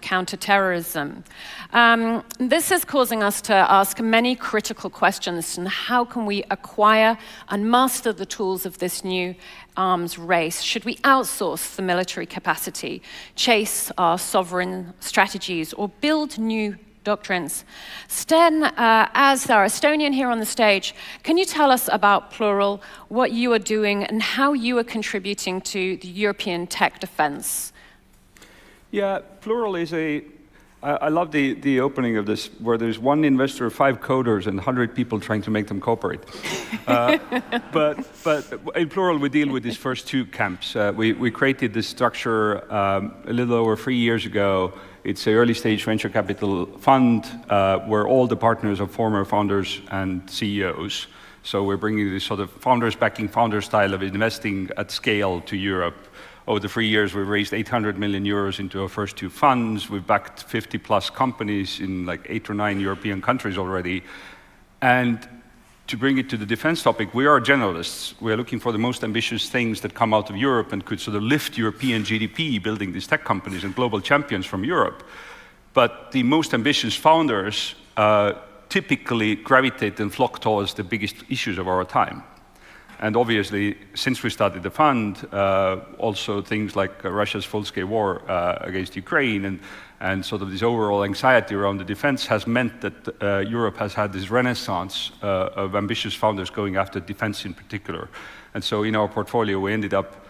counterterrorism. This is causing us to ask many critical questions on how can we acquire and master the tools of this new arms race? Should we outsource the military capacity, chase our sovereign strategies, or build new doctrines? Sten, as our Estonian here on the stage, can you tell us about Plural, what you are doing, and how you are contributing to the European tech defense? Yeah, Plural is I love the opening of this, where there's one investor, 5 coders, and 100 people trying to make them cooperate. But in Plural, we deal with these first 2 camps. We created this structure a little over 3 years ago. It's an early-stage venture capital fund where all the partners are former founders and CEOs. So we're bringing this sort of founders backing founder style of investing at scale to Europe. Over the 3 years, we've raised 800 million euros into our first 2 funds. We've backed 50+ companies in like 8 or 9 European countries already. And to bring it to the defense topic, we are generalists. We are looking for the most ambitious things that come out of Europe and could sort of lift European GDP, building these tech companies and global champions from Europe. But the most ambitious founders typically gravitate and flock towards the biggest issues of our time. And obviously, since we started the fund, also things like Russia's full-scale war against Ukraine and sort of this overall anxiety around the defense has meant that Europe has had this renaissance of ambitious founders going after defense in particular. And so in our portfolio, we ended up,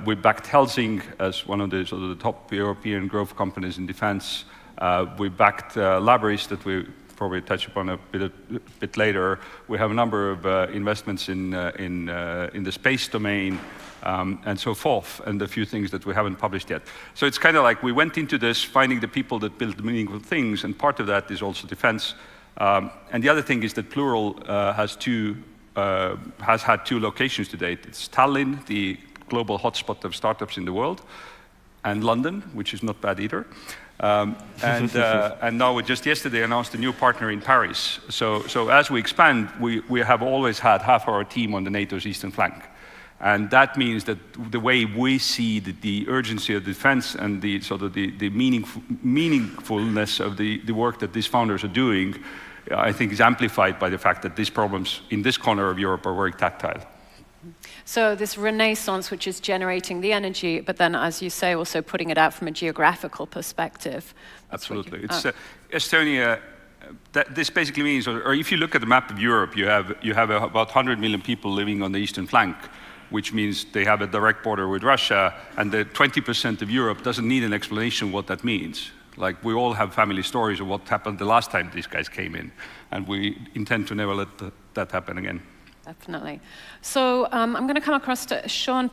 we backed Helsing as one of the sort of the top European growth companies in defense. We backed Labris, that we probably touch upon a bit later. We have a number of investments in the space domain and so forth, and a few things that we haven't published yet. So it's kind of like we went into this finding the people that build meaningful things, and part of that is also defense. And the other thing is that Plural has had 2 locations to date. It's Tallinn, the global hotspot of startups in the world, and London, which is not bad either. And now we just yesterday announced a new partner in Paris. So as we expand, we have always had half our team on the NATO's eastern flank. And that means that the way we see the urgency of defense and the sort of the meaningfulness of the work that these founders are doing, I think is amplified by the fact that these problems in this corner of Europe are very tactile. So this renaissance, which is generating the energy, but then, as you say, also putting it out from a geographical perspective. Absolutely. It's Estonia. This basically means, or if you look at the map of Europe, you have about 100 million people living on the eastern flank, which means they have a direct border with Russia, and the 20% of Europe doesn't need an explanation what that means. Like, we all have family stories of what happened the last time these guys came in, and we intend to never let that happen again. Definitely. So I'm going to come across to Sean.